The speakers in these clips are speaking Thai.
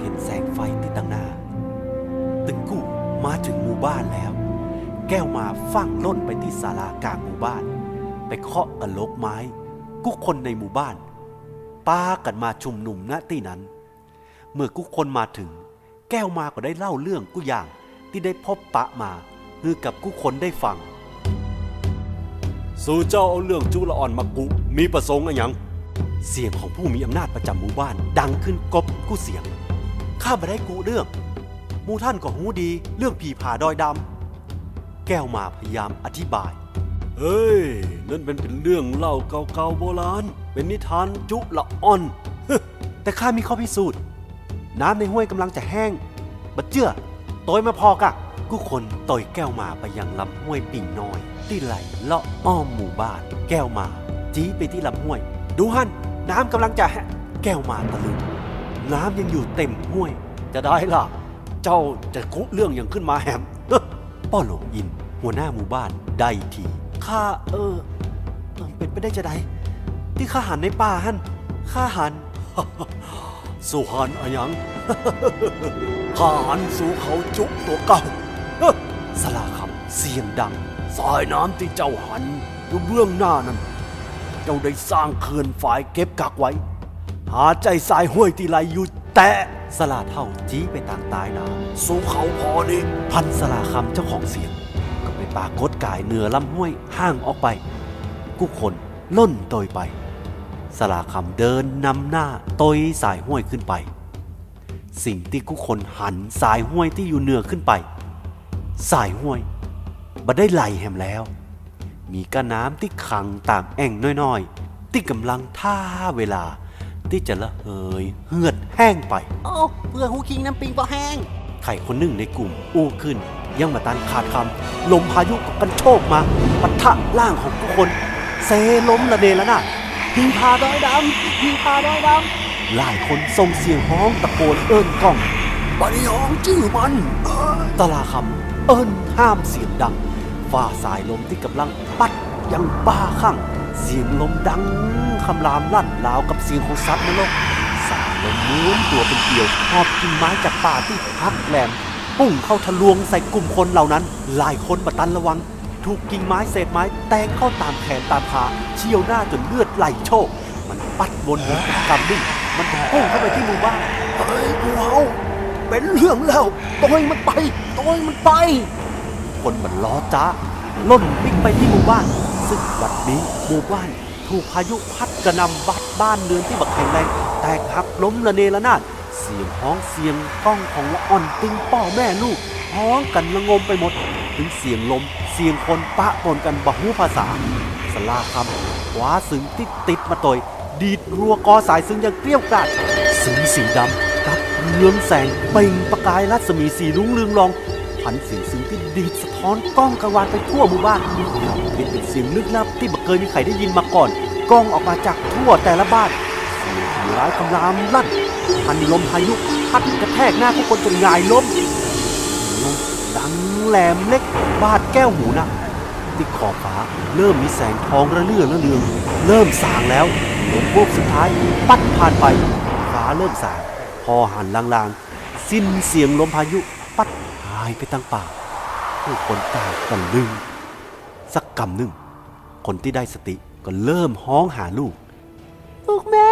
ห็นแสงไฟติดตั้งหน้าตึงกู้มาถึงหมู่บ้านแล้วแก้วมาฟั่งล่นไปที่ศาลากลางหมู่บ้านไปเคาะกระโหลกไม้กุ๊กคนในหมู่บ้านปากันมาชุมนุมณที่นั้นเมื่อกุ๊กคนมาถึงแก้วมาก็ได้เล่าเรื่องกุอย่างที่ได้พบปะมาคือกับกุ๊กคนได้ฟังสู่เจ้าเอาเรื่องจุละอ่อนมากุมีประสงค์อะไรยังเสียงของผู้มีอำนาจประจำหมู่บ้านดังขึ้นกบกู้เสียงข้าไม่ได้กุเรื่องหมู่ท่านก็หูดีเรื่องผีผาดอยดำแก้วมาพยายามอธิบายเฮ้ยนั่นเป็นเรื่องเล่าเก่าๆโบราณเป็นนิทานจุละอ่อนแต่ข้ามีข้อพิสูจน์น้ำในห้วยกำลังจะแห้งบัดเจื้อโตยมาพอกะกุคนต่อยแก้วมาไปยังลำห้วยปิ่งน้อยที่ไหลเลาะอ้อมหมู่บ้านแก้วมาจี้ไปที่ลำห้วยดูฮั่นน้ำกำลังจะแก้วมาตะลึงน้ำยังอยู่เต็มห้วยจะได้ล่ะเจ้าจะกุเรื่องอย่างขึ้นมาแหมป้อหลงอินหัวหน้าหมู่บ้านได้ทีข้าเป็นไปได้จะใดที่ข้าหันในป่าฮั่นข้าหัน สู่หันอะยัง ข้าหันสู่เขาจุตัวเก่า สลาคำเสียงดังสายน้ำที่เจ้าหันอยู่เบื้องหน้านั้นเจ้าได้สร้างเขื่อนฝายเก็บกักไว้หาใจสายห้วยที่ไหลอยู่แต่สลาเท่าจี้ไปต่างตายน้ำสู่เขาพอนี่พันสลาคำเจ้าของเสียงก็ไปปากดกายเหนือลำห้วยห่างออกไปกุ๊กคนล่นโตยไปสลาคำเดินนำหน้าโตยสายห้วยขึ้นไปสิ่งที่กุ๊กคนหันสายห้วยที่อยู่เหนือขึ้นไปสายห้วยบ่ได้ไหลแหมแล้วมีก้าน้ำที่ขังตามแอ่งน้อยๆที่กำลังท่าเวลาที่จะละเหยเหือดแห้งไปโอ้เพื่อหูคิงน้ำปิงพอแห้งไข่คนหนึ่งในกลุ่มอู้ขึ้นยังมาตันขาดคำลมพายุกับกันโชกมาปะทะล่างของทุกคนเซล้มระเนระนาดผีผาดอยดำผีผาดอยดำหลายคนส่งเสียงร้องตะโกนเอิ้นก้องบัดนี้ฮ้องจื้อมันตะลาคำเอิ้นห้ามเสียงดังฝ่าสายลมที่กำลังปัดยังบ้าคลั่งเสียงลมดังคำรามลั่นราวกับเสียงของสัตว์นรกสายลมม้วนตัวเป็นเกลียวหอบกิ่งไม้จากป่าที่หักแหลมพุ่งเข้าทะลวงใส่กลุ่มคนเหล่านั้นหลายคนบัดตันระวังถูกกิ่งไม้เศษไม้แตกเข้าตามแขนตามขาเชี่ยวหน้าจนเลือดไหลโชกมันปัดวนอยู่กำนิ่งมันพุ่งเข้าไปที่หมู่บ้านเฮ้ยพวกเราเป็นเรื่องแล้วต้อยมันไปคนมันล้อจ้าล่นวิ่งไปที่หมู่บ้านซึ่งวันนี้หมู่บ้านถูกพายุพัดกระหน่ำบัดบ้านเรือนที่บักแข็งแรงแตกหักล้มระเนระนาดเสียงฮ้องเสียงก้องของละอ่อนตึงพ่อแม่ลูกฮ้องกันระงมไปหมดถึงเสียงลมเสียงคนปะปนกันบ่ฮู้ภาษาสลาคำขวาสึงที่ติดมาตอยดีดรัวกอสายซึ่งยังเกลี้ยวกราดสึงสีดำกับเรืองแสงเป่งประกายรัศมีสีรุ้งเรืองรองพันเสียงซึ้งที่ดีดสะท้อนก้องกังวานไปทั่วหมู่บ้านเป็นเสียงลึกลับที่บ่เคยมีใครได้ยินมาก่อนก้องออกมาจากทั่วแต่ละบ้านเสียงผีร้ายคำรามลั่นพันลมพายุพัดกระแทกหน้าทุกคนจนหงายล้มดังแหลมเล็กบาดแก้วหูนะที่ขอบฟ้าเริ่มมีแสงทองระเรื่อระเรืองเริ่มสางแล้วลมพวกสุดท้ายปัดผ่านไปฟ้าเริ่มสางพอหันลางๆสิ้นเสียงลมพายุปัดหายไปตั้งป่าผู้คนต่างกันลึงสักกำหนึ่งคนที่ได้สติก็เริ่มฮ้องหาลูกแม่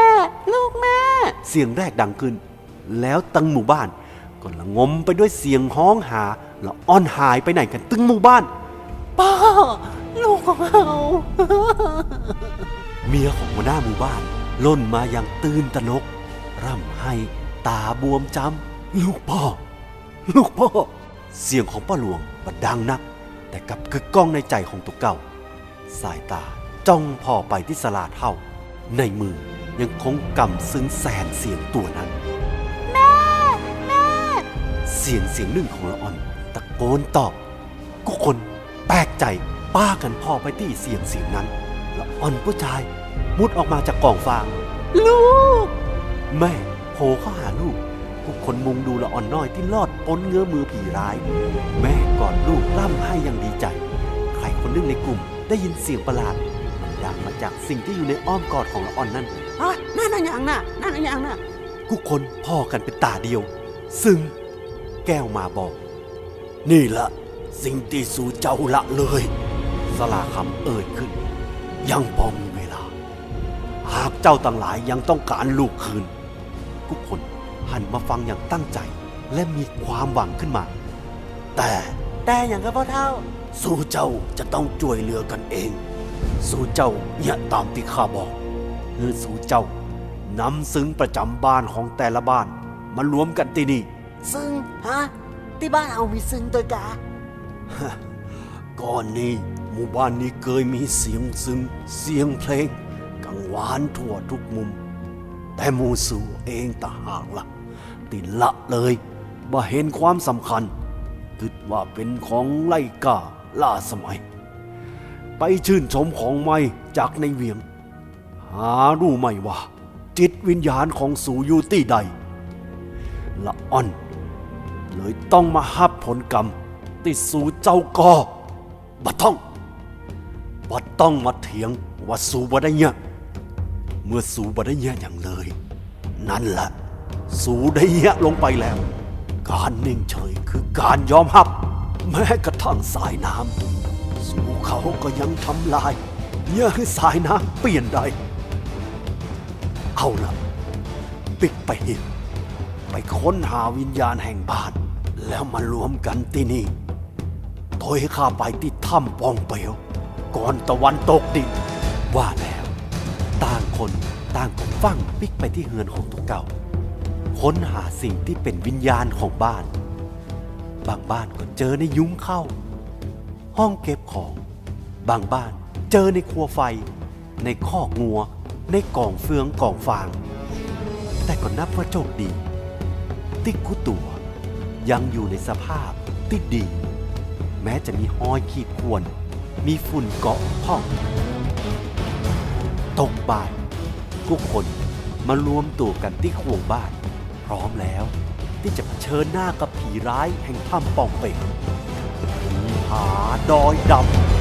เสียงแรกดังขึ้นแล้วตั้งหมู่บ้านก็ละงมไปด้วยเสียงฮ้องหาแล้วอ้อนหายไปไหนกันตึงหมู่บ้านป้าลูกของเรา เมียของหัวหน้าหมู่บ้านล่นมาอย่างตื่นตระหนกร่ำไห้ตาบวมจำลูกพ่อเสียงของป้าหลวงบัดดังนักแต่กับกึกก้องในใจของตัวเก่าสายตาจ้องพ่อไปที่สลาเท่าในมือยังคงกำซึ้งแสนเสียงตัวนั้นแม่เสียงหนึ่งของละอ่อนตะโกนตอบกุ๊กคนแปลกใจป้ากันพ่อไปที่เสียงนั้นละอ่อนผู้ชายมุดออกมาจากกองฟางลูกแม่โผล่เข้าหาลูกทุกคนมุงดูละอ่อนน้อยที่ลอดพ้นเงื้อมือผีร้ายแม่กอดลูกร่ำไห้อย่างดีใจใครคนหนึ่งในกลุ่มได้ยินเสียงประหลาดมันดังมาจากสิ่งที่อยู่ในอ้อมกอดของละอ่อนนั้นนั่นอย่างน่ะทุกคนพ่อกันเป็นตาเดียว ซึ่งแก้วมาบอก นี่ละสิ่งที่สู่เจ้าละเลยสลาคำเอ่ยขึ้น ยังพอมีเวลา หากเจ้าต่างหลายยังต้องการลูกคืนทุกคนหันมาฟังอย่างตั้งใจและมีความหวังขึ้นมา แต่อย่างกับพ่อเท่าสู่เจ้าจะต้องช่วยเหลือกันเองสู่เจ้าเนี่ยตามที่ข้าบอกคือสู่เจ้านำซึ้งประจำบ้านของแต่ละบ้านมารวมกันที่นี่ ซึ่งฮะที่บ้านเอามีซึ่งตัวกา ก่อนนี้หมู่บ้านนี้เคยมีเสียงซึ้งเสียงเพลงกังวานทั่วทุกมุม แต่หมู่สู่เองต่างหากละติดละเลยบ่เห็นความสำคัญคิดว่าเป็นของไล่กาล่าสมัย ไปชื่นชมของใหม่จากในเวียง หารู้ไหมว่าจิตวิญญาณของสู่อยู่ที่ใดละอ่อนเลยต้องมาหับผลกรรมติดสู่เจ้าก่อบัดต้องมาเถียงว่าสู่บ่ได้เนี่ยเมื่อสู่บ่ได้เนี่ยอย่างเลย นั่นแหละสู่ได้เนี่ยลงไปแล้ว การนิ่งเฉยคือการยอมรับแม้กระทั่งสายน้ำสู่เขาก็ยังทำลายเนี่ยคือสายน้ำเปลี่ยนใดเอาล่ะปิกไปเห็นไปค้นหาวิญญาณแห่งบ้านแล้วมารวมกันที่นี่โดยข้าไปที่ถ้ำปองเปลวก่อนตะวันตกดินว่าแล้วต่างคนต่างก็ฟังปิกไปที่เฮือนของตัวเก่าค้นหาสิ่งที่เป็นวิญญาณของบ้านบางบ้านก็เจอในยุ้งข้าวห้องเก็บของบางบ้านเจอในครัวไฟในคอกงัวในกองเฟืองกองฟางแต่ก็นับว่าโชคดีที่กุตัวยังอยู่ในสภาพที่ดีแม้จะมีหอยขีดข่วนมีฝุ่นเกาะห้องตกบ่ายทุกคนมารวมตัวกันที่โครงบ้านพร้อมแล้วที่จะเผชิญหน้ากับผีร้ายแห่งถ้ำปองเปงผีผาดอยดำ